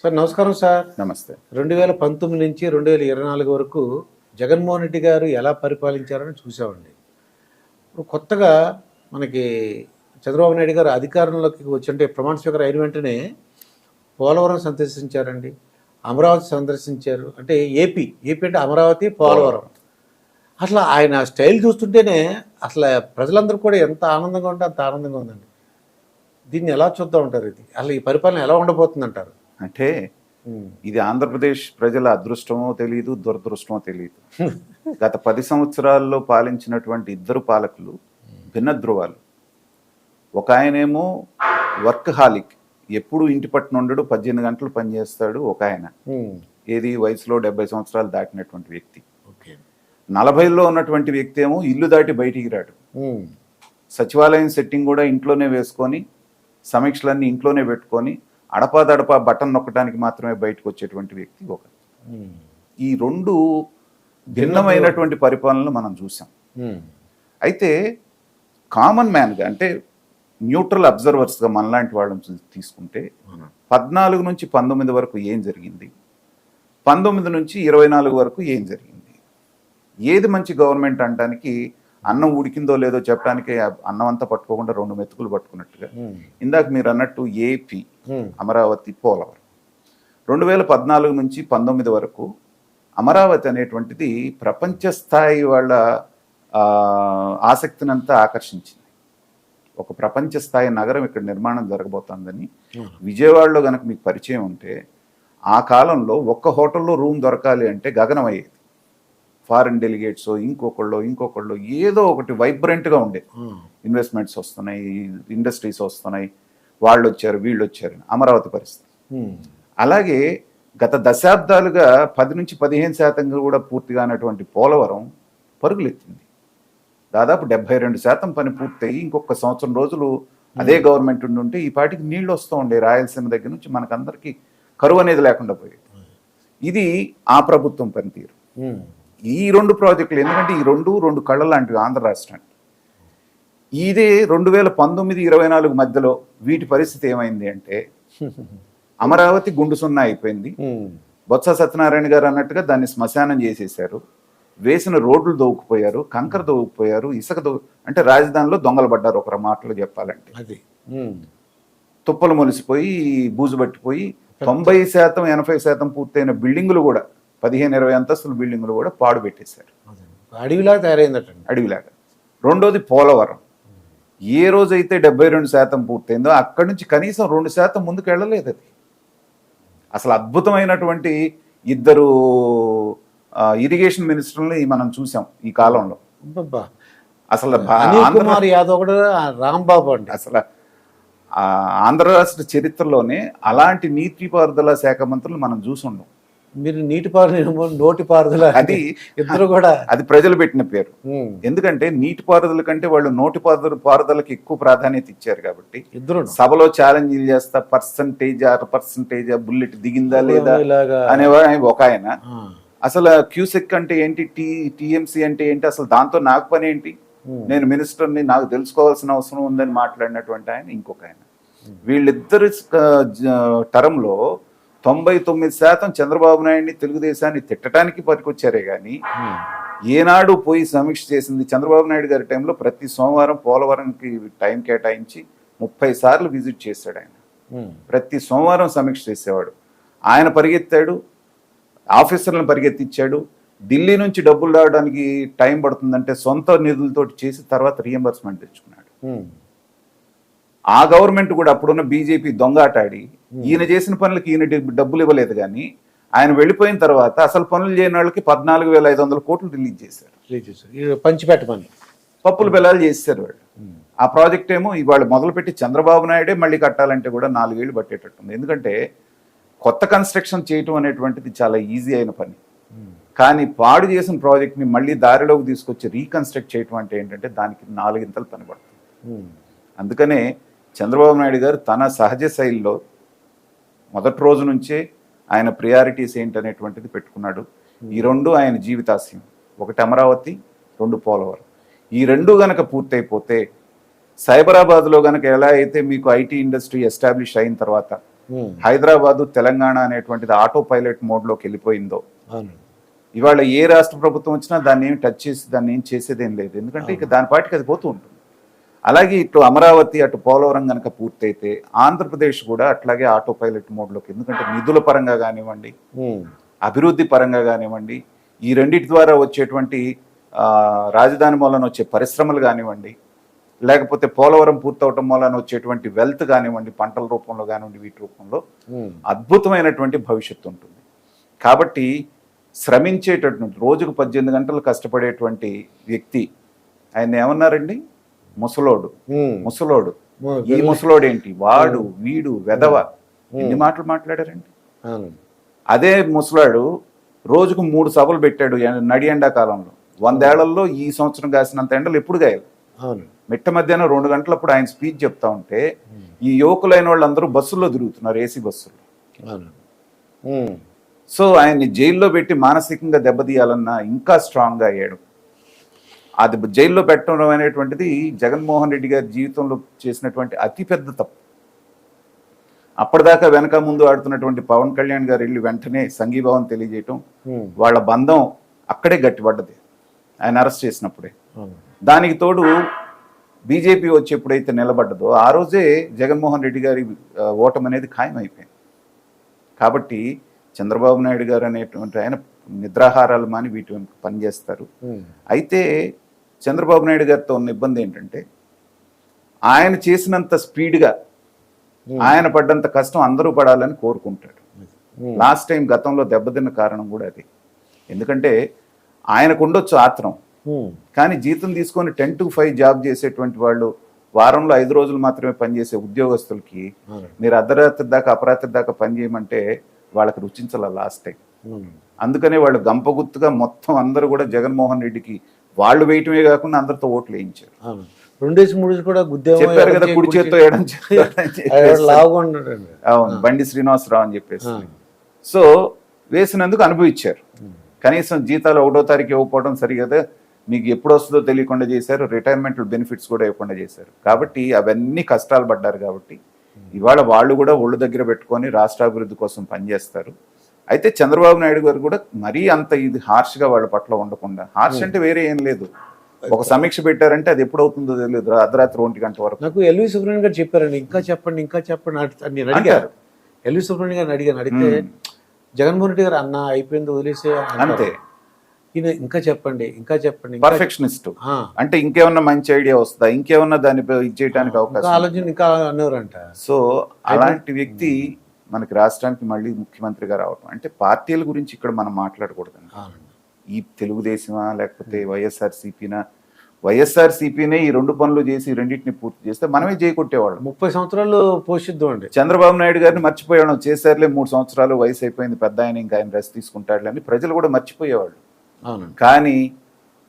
Sir నమస్కారం sir. నమస్తే. 2019 నుంచి 2024 వరకు జగన్మోహన్ రెడ్డి గారు ఎలా పరిపాలించారని చూసామండి. ఇప్పుడు కొత్తగా మనకి చంద్రబాబు నాయుడు గారు అధికారంలోకి వచ్చి ప్రమాణ స్వీకారం అయిన వెంటనే పోలవరం సందర్శించారండి, అమరావతి సందర్శించారు. అంటే ఏపీ అంటే అమరావతి, పోలవరం. అసలు ఆయన స్టైల్ చూస్తుంటేనే అసలు ప్రజలందరూ కూడా ఎంత ఆనందంగా ఉంటే అంత ఆనందంగా ఉందండి. దీన్ని ఎలా చూద్దాం ఉంటారు? ఇది అసలు ఈ పరిపాలన ఎలా ఉండబోతుంది అంటారు? అంటే ఇది ఆంధ్రప్రదేశ్ ప్రజల అదృష్టమో తెలియదు, దురదృష్టమో తెలియదు. గత 10 సంవత్సరాల్లో పాలించినటువంటి ఇద్దరు పాలకులు భిన్న ధృవాలు. ఒక ఆయనేమో వర్క్ హాలిక్, ఎప్పుడు ఇంటి పట్టున ఉండడు, 18 గంటలు పనిచేస్తాడు. ఒక ఆయన ఏది వయసులో 70 సంవత్సరాలు దాటినటువంటి వ్యక్తి. 40లో ఉన్నటువంటి వ్యక్తి ఏమో ఇల్లు దాటి బయటికి రాడు. సచివాలయం సెట్టింగ్ కూడా ఇంట్లోనే వేసుకొని, సమీక్షలన్నీ ఇంట్లోనే పెట్టుకొని, అడపాదడపా బటన్ నొక్కడానికి మాత్రమే బయటకు వచ్చేటువంటి వ్యక్తి ఒక. ఈ రెండు భిన్నమైనటువంటి పరిపాలనలు మనం చూసాం. అయితే కామన్ మ్యాన్గా, అంటే న్యూట్రల్ అబ్జర్వర్స్గా మనలాంటి వాళ్ళని తీసుకుంటే 14 నుంచి 19 వరకు ఏం జరిగింది, 19 నుంచి 24 వరకు ఏం జరిగింది, ఏది మంచి గవర్నమెంట్ అనడానికి, అన్నం ఉడికిందో లేదో చెప్పడానికి అన్నం అంతా పట్టుకోకుండా 2 మెతుకులు పట్టుకున్నట్టుగా ఇందాక మీరు అన్నట్టు ఏపీ, అమరావతి, పోలవరం 2014 నుంచి 19 వరకు అమరావతి అనేటువంటిది ప్రపంచ స్థాయి వాళ్ళ ఆసక్తినంతా ఆకర్షించింది. ఒక ప్రపంచ స్థాయి నగరం ఇక్కడ నిర్మాణం జరగబోతోందని విజయవాడలో కనుక మీకు పరిచయం ఉంటే, ఆ కాలంలో ఒక్క హోటల్లో రూమ్ దొరకాలి అంటే గగనం అయ్యేది. ఫారిన్ డెలిగేట్స్ ఇంకొకళ్ళు ఏదో ఒకటి వైబ్రెంట్గా ఉండేది. ఇన్వెస్ట్మెంట్స్ వస్తున్నాయి, ఇండస్ట్రీస్ వస్తున్నాయి, వాళ్ళు వచ్చారు వీళ్ళు వచ్చారు. అమరావతి పరిస్థితి అలాగే. గత దశాబ్దాలుగా 10 నుంచి 15% కూడా పూర్తిగానటువంటి పోలవరం పరుగులెత్తింది. దాదాపు 72% పని పూర్తయి ఇంకొక సంవత్సరం రోజులు అదే గవర్నమెంట్ ఉంటే ఈ పాటికి నీళ్లు వస్తూ ఉండే. రాయలసీమ దగ్గర నుంచి మనకందరికీ కరువు అనేది లేకుండా పోయేది. ఇది ఆ ప్రభుత్వం పనితీరు. ఈ 2 ప్రాజెక్టులు, ఎందుకంటే ఈ రెండు కళ్ళ లాంటివి ఆంధ్ర రాష్ట్రానికి. ఇదే 2019-24 మధ్యలో వీటి పరిస్థితి ఏమైంది అంటే, అమరావతి గుండు సున్నా అయిపోయింది. బొత్స సత్యనారాయణ గారు అన్నట్టుగా దాన్ని శ్మశానం చేసేసారు. వేసిన రోడ్లు దోవుకుపోయారు, కంకర దోవుకుపోయారు, ఇసుక అంటే రాజధానిలో దొంగలు పడ్డారు ఒక మాటలో చెప్పాలంటే. అది తుప్పలు మొలిసిపోయి, బూజు పట్టిపోయి 90% 80% పూర్తయిన బిల్డింగులు కూడా, 15-20 అంతస్తుల బిల్డింగులు కూడా పాడు పెట్టేశారు. అడవిలాగా తయారైందట. అడవిలాగా. రెండోది పోలవరం. ఏ రోజైతే 72% పూర్తయిందో అక్కడి నుంచి కనీసం 2% ముందుకు వెళ్ళలేదు. అది అసలు అద్భుతమైనటువంటి ఇద్దరు ఇరిగేషన్ మినిస్టర్ని మనం చూసాం ఈ కాలంలో. అసలు కుమార్ యాదవ్ కూడా, రాంబాబు అండి. అసలు ఆంధ్ర రాష్ట్ర చరిత్రలోనే అలాంటి నీటిపారుదల శాఖ మంత్రులు మనం చూసుండం. మీరు నీటిపారుదల, నోటిపారుదల, అది ఇద్దరు కూడా అది ప్రజలు పెట్టిన పేరు. ఎందుకంటే నీటిపారుదల కంటే వాళ్ళు పారుదలకి ఎక్కువ ప్రాధాన్యత ఇచ్చారు కాబట్టి. ఇద్దరు సభలో ఛాలెంజ్లు చేస్తా, పర్సంటేజ్ బుల్లెట్ దిగిందా లేదా అనేవాడు ఒక ఆయన. అసలు క్యూసెక్ అంటే ఏంటి, టీఎంసీ అంటే ఏంటి, అసలు దాంతో నాకు పని ఏంటి, నేను మినిస్టర్ని, నాకు తెలుసుకోవాల్సిన అవసరం ఉందని మాట్లాడినటువంటి ఆయన ఇంకొక ఆయన. వీళ్ళిద్దరు టర్మ్లో 99% చంద్రబాబు నాయుడిని, తెలుగుదేశాన్ని తిట్టడానికి పనికొచ్చారే కానీ ఏనాడు పోయి సమీక్ష చేసింది. చంద్రబాబు నాయుడు గారి టైంలో ప్రతి సోమవారం పోలవరంకి టైం కేటాయించి 30 సార్లు విజిట్ చేశాడు ఆయన. ప్రతి సోమవారం సమీక్ష చేసేవాడు. ఆయన పరిగెత్తాడు, ఆఫీసర్లను పరిగెత్తిచ్చాడు. ఢిల్లీ నుంచి డబ్బులు రావడానికి టైం పడుతుందంటే సొంత నిధులతో చేసి తర్వాత రియంబర్స్మెంట్ తెచ్చుకున్నాడు. ఆ గవర్నమెంట్ కూడా అప్పుడున్న బీజేపీ దొంగాటాడి ఈయన చేసిన పనులకి ఈయన డబ్బులు ఇవ్వలేదు. కానీ ఆయన వెళ్ళిపోయిన తర్వాత అసలు పనులు చేయని వాళ్ళకి 14,500 కోట్లు రిలీజ్ చేశారు. పంచిపెట్టమని పప్పులు బెల్లాలు చేశారు వాళ్ళు. ఆ ప్రాజెక్ట్ ఏమో ఇవాళ మొదలుపెట్టి చంద్రబాబు నాయుడే మళ్ళీ కట్టాలంటే కూడా 4 ఏళ్ళు పట్టేటట్టుంది. ఎందుకంటే కొత్త కన్స్ట్రక్షన్ చేయటం అనేటువంటిది చాలా ఈజీ అయిన పని. కానీ పాడు చేసిన ప్రాజెక్ట్ని మళ్ళీ దారిలోకి తీసుకొచ్చి రీకన్స్ట్రక్ట్ చేయటం అంటే ఏంటంటే దానికి 4 ఇంతలు పని పడుతుంది. అందుకనే చంద్రబాబు నాయుడు గారు తన సహజ శైలిలో మొదటి రోజు నుంచే ఆయన ప్రియారిటీస్ ఏంటనేటువంటిది పెట్టుకున్నాడు. ఈ 2 ఆయన జీవితాశయం. 1 అమరావతి, 2 పోలవరం. ఈ 2 గనక పూర్తయిపోతే, సైబరాబాద్లో గనక ఎలా అయితే మీకు ఐటీ ఇండస్ట్రీ ఎస్టాబ్లిష్ అయిన తర్వాత హైదరాబాదు తెలంగాణ అనేటువంటిది ఆటో పైలట్ మోడ్లోకి వెళ్ళిపోయిందో, అవునండి. ఇవాళ ఏ రాష్ట్ర ప్రభుత్వం వచ్చినా దాన్ని ఏమి టచ్ చేసి దాన్ని ఏం చేసేదేం లేదు. ఎందుకంటే ఇక దాని పాటికి అది పోతూ ఉంటుంది. అలాగే ఇటు అమరావతి అటు పోలవరం కనుక పూర్తయితే ఆంధ్రప్రదేశ్ కూడా అట్లాగే ఆటో పైలట్ మోడ్లోకి, ఎందుకంటే నిధుల పరంగా కానివ్వండి, అభివృద్ధి పరంగా కానివ్వండి, ఈ రెండింటి ద్వారా వచ్చేటువంటి రాజధాని మూలన వచ్చే పరిశ్రమలు కానివ్వండి, లేకపోతే పోలవరం పూర్తవటం మూలన వచ్చేటువంటి వెల్త్ కానివ్వండి, పంటల రూపంలో కానివ్వండి, వీటి రూపంలో అద్భుతమైనటువంటి భవిష్యత్తు ఉంటుంది. కాబట్టి శ్రమించేటటువంటి రోజుకు 18 గంటలు కష్టపడేటువంటి వ్యక్తి ఆయన ఏమన్నారండి? ముసలోడు. ముసలోడు. ఈ ముసలోడు ఏంటి? వాడు వీడు వెధవ, ఎన్ని మాటలు మాట్లాడారండి. అదే ముసలాడు రోజుకు 3 సభలు పెట్టాడు నడి ఎండాకాలంలో. 100 ఏళ్లలో ఈ సంవత్సరం కాసినంత ఎండలు ఎప్పుడు గాయాలి. మిట్ట మధ్యాహ్నం 2 గంటలప్పుడు ఆయన స్పీచ్ చెప్తా ఉంటే ఈ యువకులైన వాళ్ళందరూ బస్సుల్లో తిరుగుతున్నారు, ఏసీ బస్సుల్లో. సో ఆయన్ని జైల్లో పెట్టి మానసికంగా దెబ్బతీయాలన్నా ఇంకా స్ట్రాంగ్గా అయ్యాడు. అది జైల్లో పెట్టడం అనేటువంటిది జగన్మోహన్ రెడ్డి గారి జీవితంలో చేసినటువంటి అతిపెద్ద తప్పు. అప్పటిదాకా వెనక ముందు ఆడుతున్నటువంటి పవన్ కళ్యాణ్ గారు వెళ్ళి వెంటనే సంఘీభావం తెలియజేయటం, వాళ్ళ బంధం అక్కడే గట్టిపడ్డది ఆయన అరెస్ట్ చేసినప్పుడే. దానికి తోడు బీజేపీ వచ్చి ఎప్పుడైతే నిలబడ్డదో ఆ రోజే జగన్మోహన్ రెడ్డి గారి ఓటమి అనేది ఖాయమైపోయింది. కాబట్టి చంద్రబాబు నాయుడు గారు అనేటువంటి ఆయన నిద్రాహారాలు మాని వీటి పనిచేస్తారు. అయితే చంద్రబాబు నాయుడు గారితో ఉన్న ఇబ్బంది ఏంటంటే ఆయన చేసినంత స్పీడ్గా ఆయన పడ్డంత కష్టం అందరూ పడాలని కోరుకుంటాడు. లాస్ట్ టైం గతంలో దెబ్బతిన్న కారణం కూడా అది. ఎందుకంటే ఆయనకు ఉండొచ్చు ఆత్రం, కానీ జీతం తీసుకొని 10 to 5 జాబ్ చేసేటువంటి వాళ్ళు, వారంలో 5 రోజులు మాత్రమే పనిచేసే ఉద్యోగస్తులకి మీరు అర్ధరాత్రి దాకా అపరాత్రి దాకా పని చేయమంటే వాళ్ళకి రుచించాల లాస్ట్ టైం. అందుకనే వాళ్ళు గంపగుత్తుగా మొత్తం అందరూ కూడా జగన్మోహన్ రెడ్డికి వాళ్ళు వేయటమే కాకుండా అందరితో ఓట్లు వేయించారు. 2-3 కూడా చెప్పారు కదా, కుడి చేత్తో అవును, బండి శ్రీనివాసరావు అని చెప్పేసి. సో వేసినందుకు అనుభవించారు. కనీసం జీతాలు 1వ తారీఖు ఇవ్వకపోవడం సరిగదా, మీకు ఎప్పుడు వస్తుందో తెలియకుండా చేశారు, రిటైర్మెంట్ బెనిఫిట్స్ కూడా ఇవ్వకుండా చేశారు. కాబట్టి అవన్నీ కష్టాలు పడ్డారు. కాబట్టి ఇవాళ వాళ్ళు కూడా ఒళ్ళు దగ్గర పెట్టుకొని రాష్ట్రాభివృద్ధి కోసం పనిచేస్తారు. అయితే చంద్రబాబు నాయుడు గారు కూడా మరీ అంత ఇది హార్ష్గా వాళ్ళ పట్ల ఉండకుండా, హార్ష్ అంటే వేరే ఏం లేదు, ఒక సమీక్ష పెట్టారంటే అది ఎప్పుడు అవుతుందో తెలియదు, అర్ధరాత్రి 1 గంట వరకు. నాకు ఎల్వి సుబ్రహ్మణ్యం గారు చెప్పారండి, ఇంకా చెప్పండి ఇంకా చెప్పండి అని నేను అడిగారు. ఎల్వి సుబ్రహ్మణ్యం గారిని అడిగితే జగన్మోహన్ రెడ్డి గారు అన్న అయిపోయింది వదిలేసే అంతే, ఈయన ఇంకా చెప్పండి ఇంకా చెప్పండి. పర్ఫెక్షనిస్ట్ అంటే ఇంకేమన్నా మంచి ఐడియా వస్తుందా, ఇంకేమన్నా దాన్ని ఇచ్చేయడానికి అవకాశం ఆలోచన ఇంకా అనేవారంట. సో అలాంటి వ్యక్తి మనకి రాష్ట్రానికి మళ్ళీ ముఖ్యమంత్రిగా రావటం అంటే పార్టీల గురించి ఇక్కడ మనం మాట్లాడకూడదండి. ఈ తెలుగుదేశమా లేకపోతే వైఎస్ఆర్సీపీనా, వైఎస్ఆర్సీపీనే ఈ 2 పనులు చేసి రెండింటిని పూర్తి చేస్తే మనమే చేయకొట్టేవాళ్ళం. 30 సంవత్సరాలు పోషిద్దాం అండి. చంద్రబాబు నాయుడు గారిని మర్చిపోయాడు, చేశారులే 3 సంవత్సరాలు వయసు అయిపోయింది, పెద్ద ఆయన ఇంకా ఆయన రెస్ట్ తీసుకుంటాడులే అని ప్రజలు కూడా మర్చిపోయేవాళ్ళు. కానీ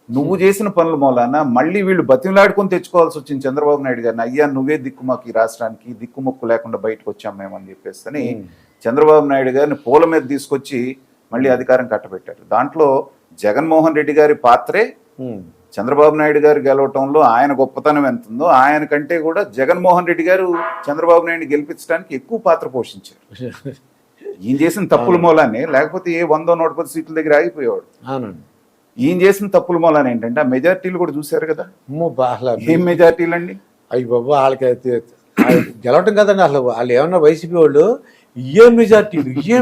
నువ్వు చేసిన పనుల మూలాన మళ్ళీ వీళ్ళు బతిమలాడుకొని తెచ్చుకోవాల్సి వచ్చింది చంద్రబాబు నాయుడు గారిని. అయ్యా నువ్వే దిక్కు మాకు ఈ రాష్ట్రానికి, దిక్కుమొక్కు లేకుండా బయటకు వచ్చాం మేమని చెప్పేసి అని చంద్రబాబు నాయుడు గారిని పూల మీద తీసుకొచ్చి మళ్ళీ అధికారం కట్టబెట్టారు. దాంట్లో జగన్మోహన్ రెడ్డి గారి పాత్రే చంద్రబాబు నాయుడు గారు గెలవటంలో ఆయన గొప్పతనం ఎంత ఉందో, ఆయన కంటే కూడా జగన్మోహన్ రెడ్డి గారు చంద్రబాబు నాయుడిని గెలిపించడానికి ఎక్కువ పాత్ర పోషించారు. ఈయన చేసిన తప్పుల మూలాన్ని, లేకపోతే ఏ 100-110 సీట్ల దగ్గర ఆగిపోయేవాడు. ఈయన చేసిన తప్పుల మూలాన్ని ఏంటంటే ఆ మెజార్టీలు కూడా చూశారు కదా, ఏం మెజార్టీలు అండి. అయ్యి బాబా, వాళ్ళకి గెలవటం కదండి అసలు. వాళ్ళు ఏమన్నా వైసీపీ వాళ్ళు ఏం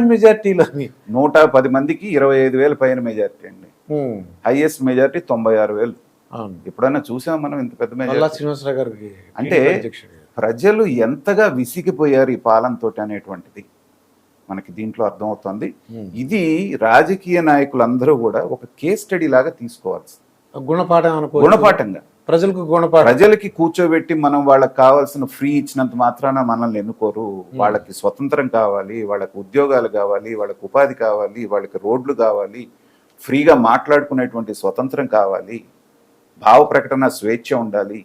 మెజార్టీలు అని 110 మందికి 25,000 పైన మెజార్టీ అండి. Highest majority 96,000. ఎప్పుడైనా చూసాం మనం ఇంత పెద్ద మెజార్టీ? శ్రీనివాసరావు గారికి. అంటే ప్రజలు ఎంతగా విసిగిపోయారు ఈ పాలనతో అనేటువంటిది మనకి దీంట్లో అర్థమవుతుంది. ఇది రాజకీయ నాయకులందరూ కూడా ఒక కేస్ స్టడీ లాగా తీసుకోవాల్సి, గుణపాఠంగా ప్రజలకి కూర్చోబెట్టి మనం వాళ్ళకి కావాల్సిన ఫ్రీ ఇచ్చినంత మాత్రాన మనల్ని ఎన్నుకోరు. వాళ్ళకి స్వతంత్రం కావాలి, వాళ్ళకి ఉద్యోగాలు కావాలి, వాళ్ళకి ఉపాధి కావాలి, వాళ్ళకి రోడ్లు కావాలి, ఫ్రీగా మాట్లాడుకునేటువంటి స్వతంత్రం కావాలి, భావ ప్రకటన స్వేచ్ఛ ఉండాలి,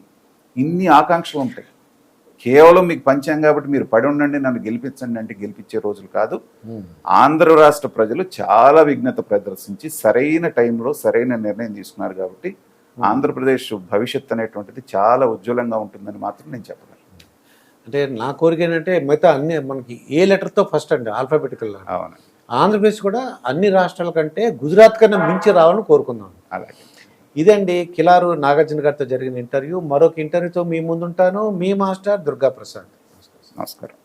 ఇన్ని ఆకాంక్షలు ఉంటాయి. కేవలం మీకు పంచాం కాబట్టి మీరు పడి ఉండండి నన్ను గెలిపించండి అంటే గెలిపించే రోజులు కాదు. ఆంధ్ర రాష్ట్ర ప్రజలు చాలా విఘ్నత ప్రదర్శించి సరైన టైంలో సరైన నిర్ణయం తీసుకున్నారు కాబట్టి ఆంధ్రప్రదేశ్ భవిష్యత్తు అనేటువంటిది చాలా ఉజ్వలంగా ఉంటుందని మాత్రం నేను చెప్పగలను. అంటే నా కోరిక ఏంటంటే మిగతా అన్ని మనకి ఏ లెటర్తో ఫస్ట్ అండి ఆల్ఫాబెటికల్. అవును, ఆంధ్రప్రదేశ్ కూడా అన్ని రాష్ట్రాల కంటే గుజరాత్ కన్నా మించి రావాలని కోరుకుందాం. అలాగే. ఇదండి కిలారు నాగార్జున గారితో జరిగిన ఇంటర్వ్యూ. మరొక ఇంటర్వ్యూతో మీ ముందుంటాను. మీ మాస్టర్ దుర్గా ప్రసాద్. నమస్కారం.